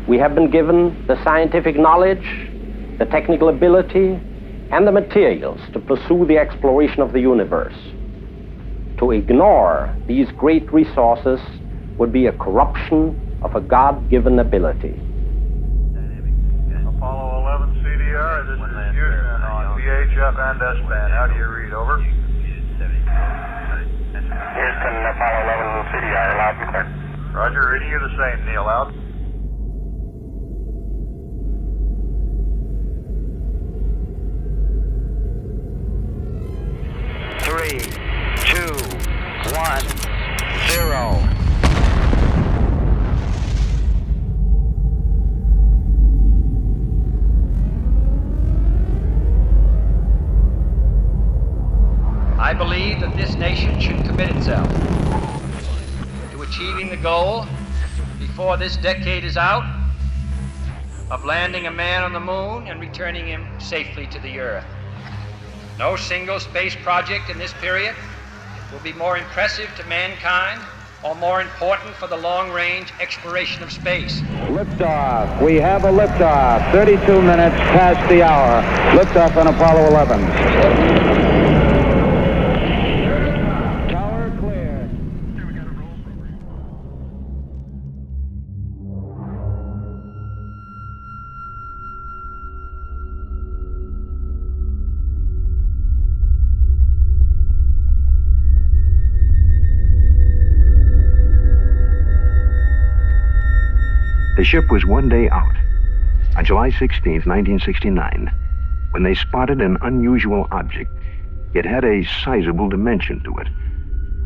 We have been given the scientific knowledge, the technical ability, and the materials to pursue the exploration of the universe. To ignore these great resources would be a corruption of a God-given ability. Apollo 11 CDR, this is Houston on VHF and S-band. How do you read? Over. Houston, Apollo 11 CDR, loud and clear. Roger, reading you the same, Neil, out. Three, 2, 1, 0. I believe that this nation should commit itself to achieving the goal before this decade is out of landing a man on the moon and returning him safely to the Earth. No single space project in this period will be more impressive to mankind or more important for the long-range exploration of space. Liftoff. We have a liftoff. 32 minutes past the hour. Liftoff on Apollo 11. Tower clear. The ship was one day out, on July 16, 1969, when they spotted an unusual object. It had a sizable dimension to it.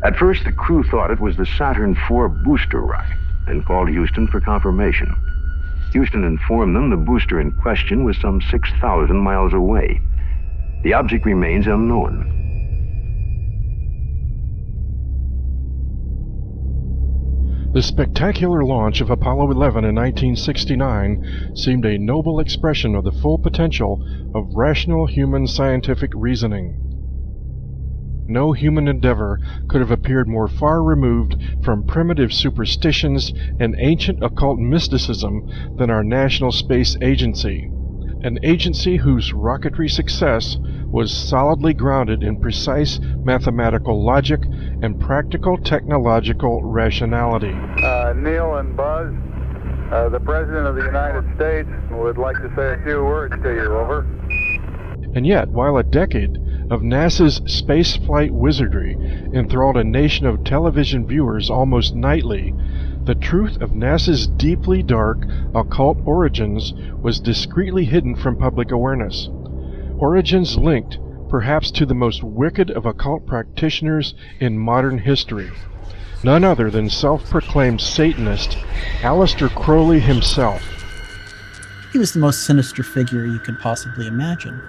At first, the crew thought it was the Saturn IV booster rocket and called Houston for confirmation. Houston informed them the booster in question was some 6,000 miles away. The object remains unknown. The spectacular launch of Apollo 11 in 1969 seemed a noble expression of the full potential of rational human scientific reasoning. No human endeavor could have appeared more far removed from primitive superstitions and ancient occult mysticism than our National Space Agency, an agency whose rocketry success was solidly grounded in precise mathematical logic and practical technological rationality. Neil and Buzz, the President of the United States would like to say a few words to you. Over. And yet, while a decade of NASA's spaceflight wizardry enthralled a nation of television viewers almost nightly, the truth of NASA's deeply dark, occult origins was discreetly hidden from public awareness. Origins linked, perhaps, to the most wicked of occult practitioners in modern history. None other than self-proclaimed Satanist Aleister Crowley himself. He was the most sinister figure you could possibly imagine.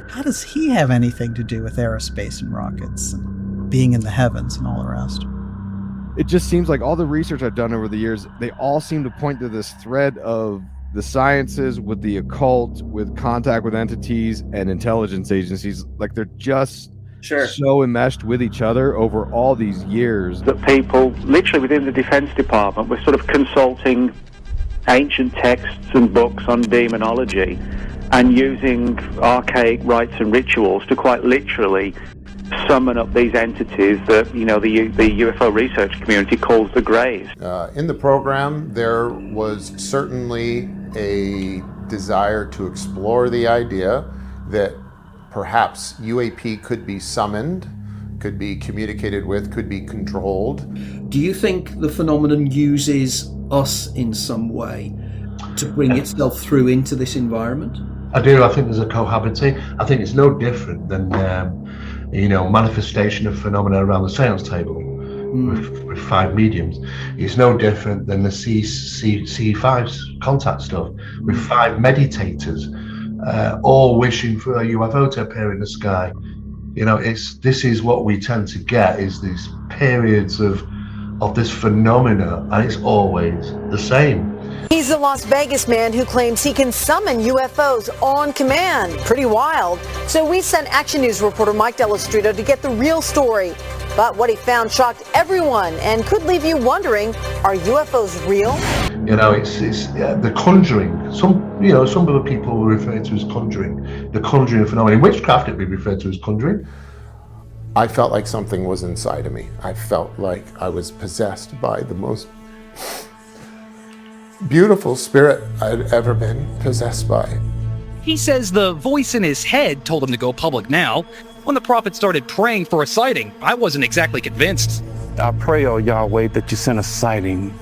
How does he have anything to do with aerospace and rockets and being in the heavens and all the rest? It just seems like all the research I've done over the years, they all seem to point to this thread of the sciences with the occult, with contact with entities and intelligence agencies. Like they're just so enmeshed with each other over all these years. That people, literally within the Defense Department, were sort of consulting ancient texts and books on demonology and using archaic rites and rituals to quite literally summon up these entities that, you know, the UFO research community calls the Greys. In the program, there was certainly a desire to explore the idea that perhaps UAP could be summoned, could be communicated with, could be controlled. Do you think the phenomenon uses us in some way to bring itself through into this environment? I do. I think there's a cohabiting. I think it's no different than manifestation of phenomena around the seance table with 5 mediums. It's no different than the C5's contact stuff with 5 meditators, all wishing for a UFO to appear in the sky. You know, this is what we tend to get, is these periods of this phenomena, and it's always the same. He's the Las Vegas man who claims he can summon UFOs on command. Pretty wild. So we sent Action News reporter Mike Delastrito to get the real story. But what he found shocked everyone and could leave you wondering, are UFOs real? You know, it's the conjuring. Some other people refer to as conjuring. The conjuring phenomenon. In witchcraft, it'd be referred to as conjuring. I felt like something was inside of me. I felt like I was possessed by the most beautiful spirit I'd ever been possessed by. He says the voice in his head told him to go public now. When the prophet started praying for a sighting, I wasn't exactly convinced. I pray, oh Yahweh, that you send a sighting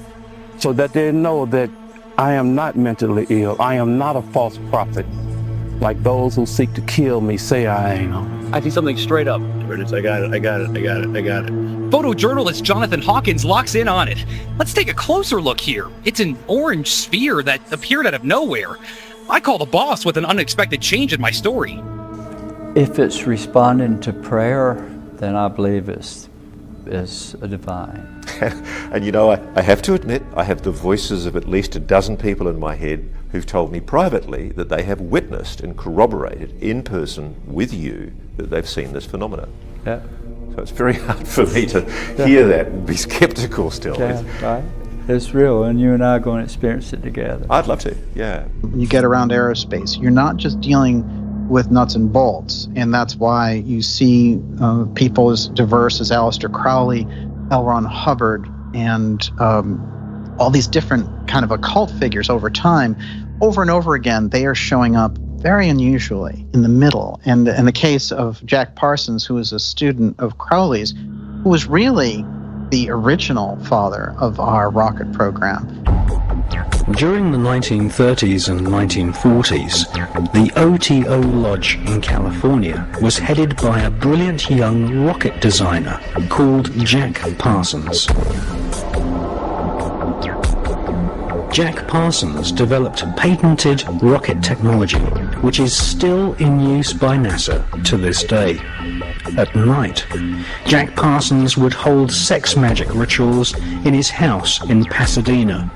so that they know that I am not mentally ill. I am not a false prophet, like those who seek to kill me say I am. I see something straight up. Curtis, I got it. Photojournalist Jonathan Hawkins locks in on it. Let's take a closer look here. It's an orange sphere that appeared out of nowhere. I call the boss with an unexpected change in my story. If it's responding to prayer, then I believe it's divine. And you know, I have to admit, I have the voices of at least a dozen people in my head who've told me privately that they have witnessed and corroborated in person with you that they've seen this phenomenon. Yeah. So it's very hard for me to hear that and be skeptical still. Yeah, right. It's real, and you and I are going to experience it together. I'd love to, yeah. When you get around aerospace, you're not just dealing with nuts and bolts, and that's why you see people as diverse as Aleister Crowley, L. Ron Hubbard, and all these different kind of occult figures over time. Over and over again, they are showing up very unusually in the middle. And in the case of Jack Parsons, who was a student of Crowley's, who was really the original father of our rocket program. During the 1930s and 1940s, the OTO Lodge in California was headed by a brilliant young rocket designer called Jack Parsons. Jack Parsons developed patented rocket technology, which is still in use by NASA to this day. At night, Jack Parsons would hold sex magic rituals in his house in Pasadena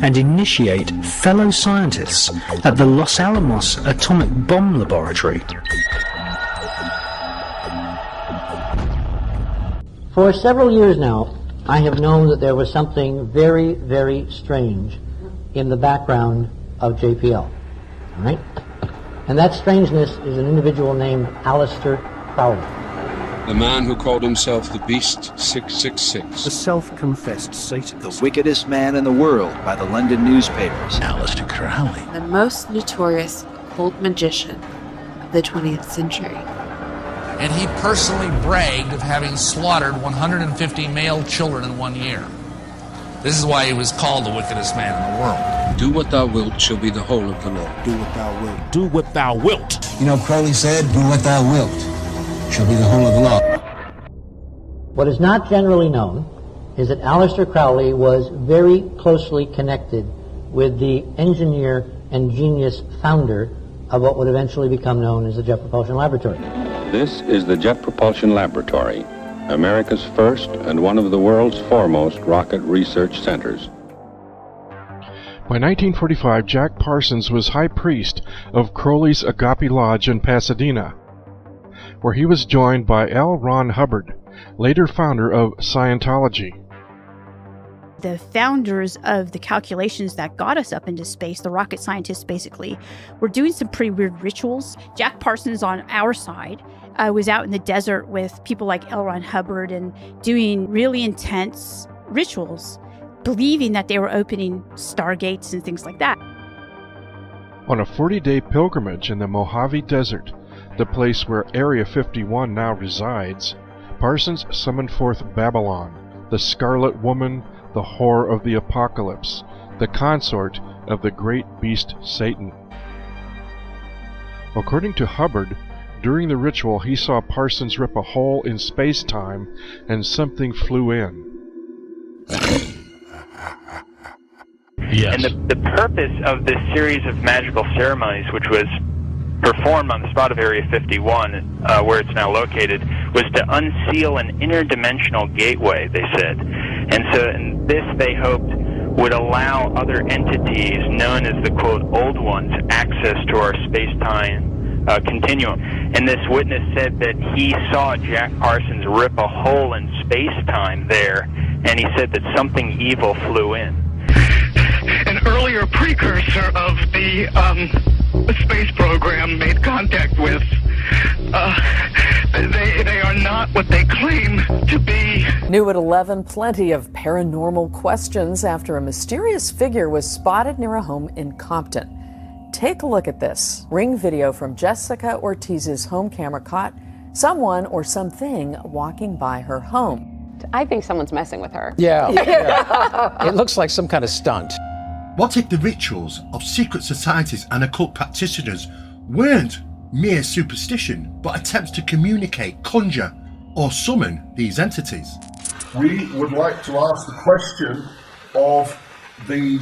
and initiate fellow scientists at the Los Alamos Atomic Bomb Laboratory. For several years now, I have known that there was something very, very strange in the background of JPL. All right? And that strangeness is an individual named Aleister Crowley. The man who called himself the Beast 666. The self-confessed Satan. The wickedest man in the world by the London newspapers. Aleister Crowley. The most notorious occult magician of the 20th century. And he personally bragged of having slaughtered 150 male children in 1 year. This is why he was called the wickedest man in the world. Do what thou wilt shall be the whole of the law. Do what thou wilt. Do what thou wilt. You know, Crowley said, do what thou wilt shall be the whole of the law. What is not generally known is that Aleister Crowley was very closely connected with the engineer and genius founder of what would eventually become known as the Jet Propulsion Laboratory. This is the Jet Propulsion Laboratory, America's first and one of the world's foremost rocket research centers. By 1945, Jack Parsons was high priest of Crowley's Agape Lodge in Pasadena, where he was joined by L. Ron Hubbard, later founder of Scientology. The founders of the calculations that got us up into space, the rocket scientists basically, were doing some pretty weird rituals. Jack Parsons on our side was out in the desert with people like L. Ron Hubbard and doing really intense rituals, believing that they were opening stargates and things like that. On a 40-day pilgrimage in the Mojave Desert, the place where Area 51 now resides, Parsons summoned forth Babylon, the Scarlet Woman, the whore of the apocalypse, the consort of the great beast Satan. According to Hubbard, during the ritual he saw Parsons rip a hole in space-time and something flew in. Yes. And the purpose of this series of magical ceremonies, which was performed on the spot of Area 51, where it's now located, was to unseal an interdimensional gateway, they said. And so in this, they hoped, would allow other entities known as the, quote, old ones, access to our space-time continuum. And this witness said that he saw Jack Parsons rip a hole in space-time there, and he said that something evil flew in. And an earlier precursor of the space program made contact with. They are not what they claim to be. New at 11, plenty of paranormal questions after a mysterious figure was spotted near a home in Compton. Take a look at this. Ring video from Jessica Ortiz's home camera caught someone or something walking by her home. I think someone's messing with her. Yeah. It looks like some kind of stunt. What if the rituals of secret societies and occult practitioners weren't mere superstition, but attempts to communicate, conjure, or summon these entities? We would like to ask the question of the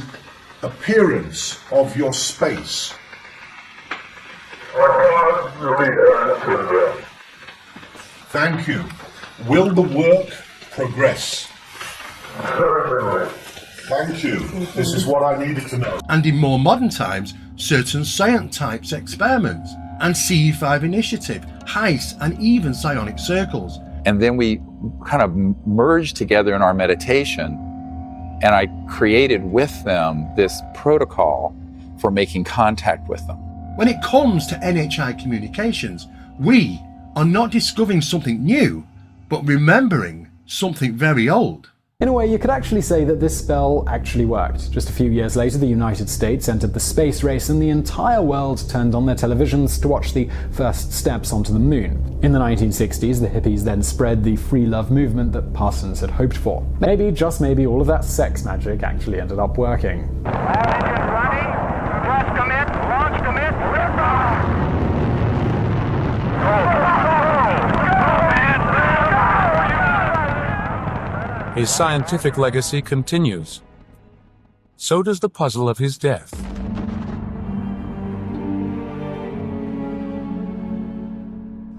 appearance of your space. Thank you. Will the work progress? Thank you. This is what I needed to know. And in more modern times, certain science types experiments and CE5 initiative, heists, and even psionic circles. And then we kind of merged together in our meditation, and I created with them this protocol for making contact with them. When it comes to NHI communications, we are not discovering something new, but remembering something very old. In a way, you could actually say that this spell actually worked. Just a few years later, the United States entered the space race and the entire world turned on their televisions to watch the first steps onto the moon. In the 1960s, the hippies then spread the free love movement that Parsons had hoped for. Maybe, just maybe, all of that sex magic actually ended up working. His scientific legacy continues. So does the puzzle of his death.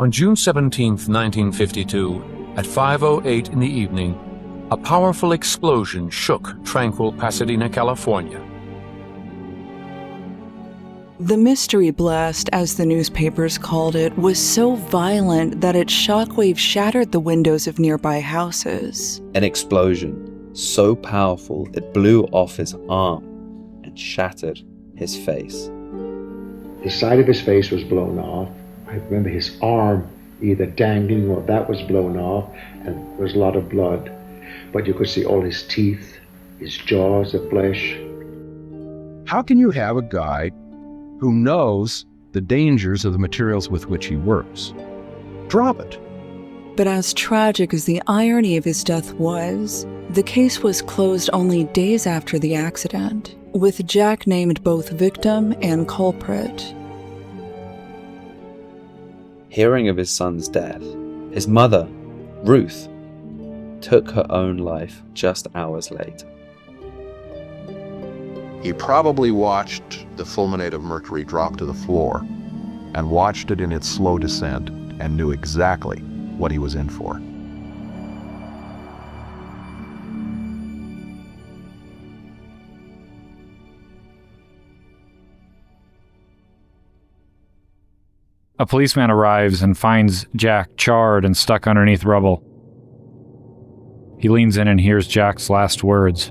On June 17, 1952, at 5:08 in the evening, a powerful explosion shook tranquil Pasadena, California. The mystery blast, as the newspapers called it, was so violent that its shockwave shattered the windows of nearby houses. An explosion so powerful it blew off his arm and shattered his face. The side of his face was blown off. I remember his arm either dangling or that was blown off, and there was a lot of blood. But you could see all his teeth, his jaws, the flesh. How can you have a guy who knows the dangers of the materials with which he works drop it? But as tragic as the irony of his death was, the case was closed only days after the accident, with Jack named both victim and culprit. Hearing of his son's death, his mother, Ruth, took her own life just hours later. He probably watched the fulminate of mercury drop to the floor and watched it in its slow descent and knew exactly what he was in for. A policeman arrives and finds Jack charred and stuck underneath rubble. He leans in and hears Jack's last words.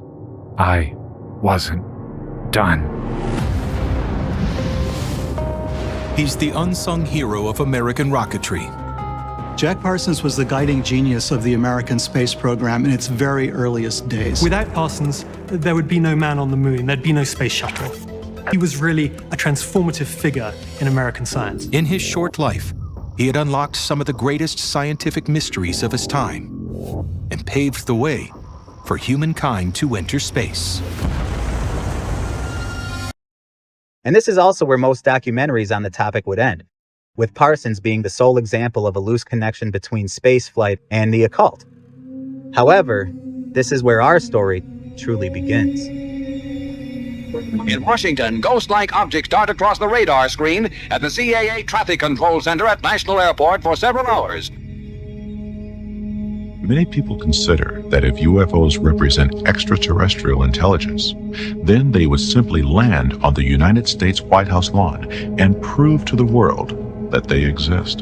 "I wasn't done." He's the unsung hero of American rocketry. Jack Parsons was the guiding genius of the American space program in its very earliest days. Without Parsons, there would be no man on the moon, there'd be no space shuttle. He was really a transformative figure in American science. In his short life, he had unlocked some of the greatest scientific mysteries of his time and paved the way for humankind to enter space. And this is also where most documentaries on the topic would end, with Parsons being the sole example of a loose connection between spaceflight and the occult. However, this is where our story truly begins. In Washington, ghost-like objects dart across the radar screen at the CAA Traffic Control Center at National Airport for several hours. Many people consider that if UFOs represent extraterrestrial intelligence, then they would simply land on the United States White House lawn and prove to the world that they exist.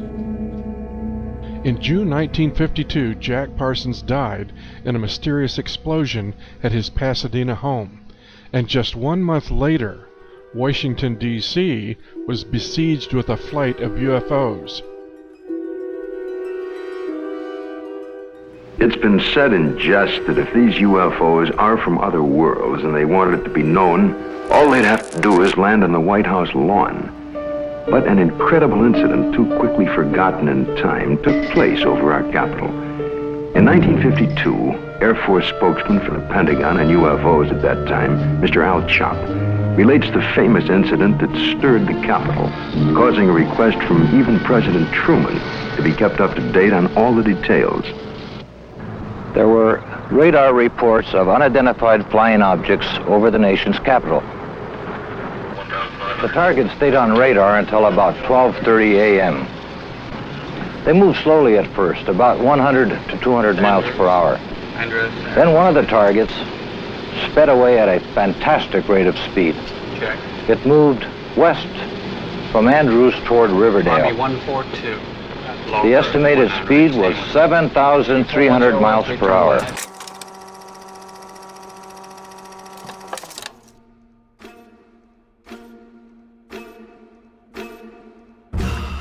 In June 1952, Jack Parsons died in a mysterious explosion at his Pasadena home. And just 1 month later, Washington, D.C. was besieged with a flight of UFOs. It's been said in jest that if these UFOs are from other worlds and they wanted it to be known, all they'd have to do is land on the White House lawn. But an incredible incident, too quickly forgotten in time, took place over our Capitol. In 1952, Air Force spokesman for the Pentagon and UFOs at that time, Mr. Weishaupt, relates the famous incident that stirred the Capitol, causing a request from even President Truman to be kept up to date on all the details. There were radar reports of unidentified flying objects over the nation's capital. The target stayed on radar until about 12:30 a.m. They moved slowly at first, about 100 to 200 miles per hour. Then one of the targets sped away at a fantastic rate of speed. It moved west from Andrews toward Riverdale. Army 142. The estimated speed was 7,300 miles per hour.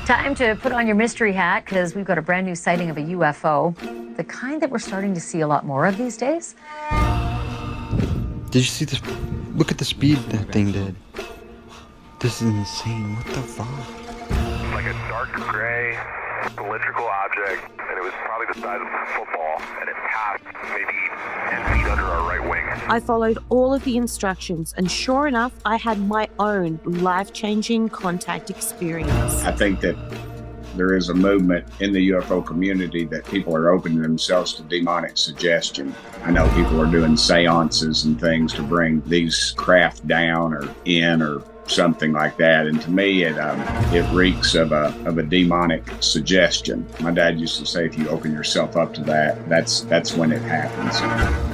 Time to put on your mystery hat, because we've got a brand new sighting of a UFO, the kind that we're starting to see a lot more of these days. Did you see this? Look at the speed that thing did. This is insane. What the fuck? It's like a dark gray cylindrical object, and it was probably the size of a football, and it passed maybe 10 feet under our right wing. I followed all of the instructions, and sure enough, I had my own life-changing contact experience. I think that there is a movement in the UFO community that people are opening themselves to demonic suggestion. I know people are doing seances and things to bring these craft down or in or something like that, and to me it reeks of a demonic suggestion. My dad used to say, if you open yourself up to that, that's when it happens.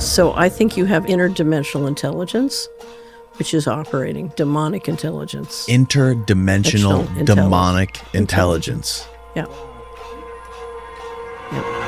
So I think you have interdimensional intelligence, which is operating demonic intelligence. Interdimensional demonic intelligence. Yeah. Yeah.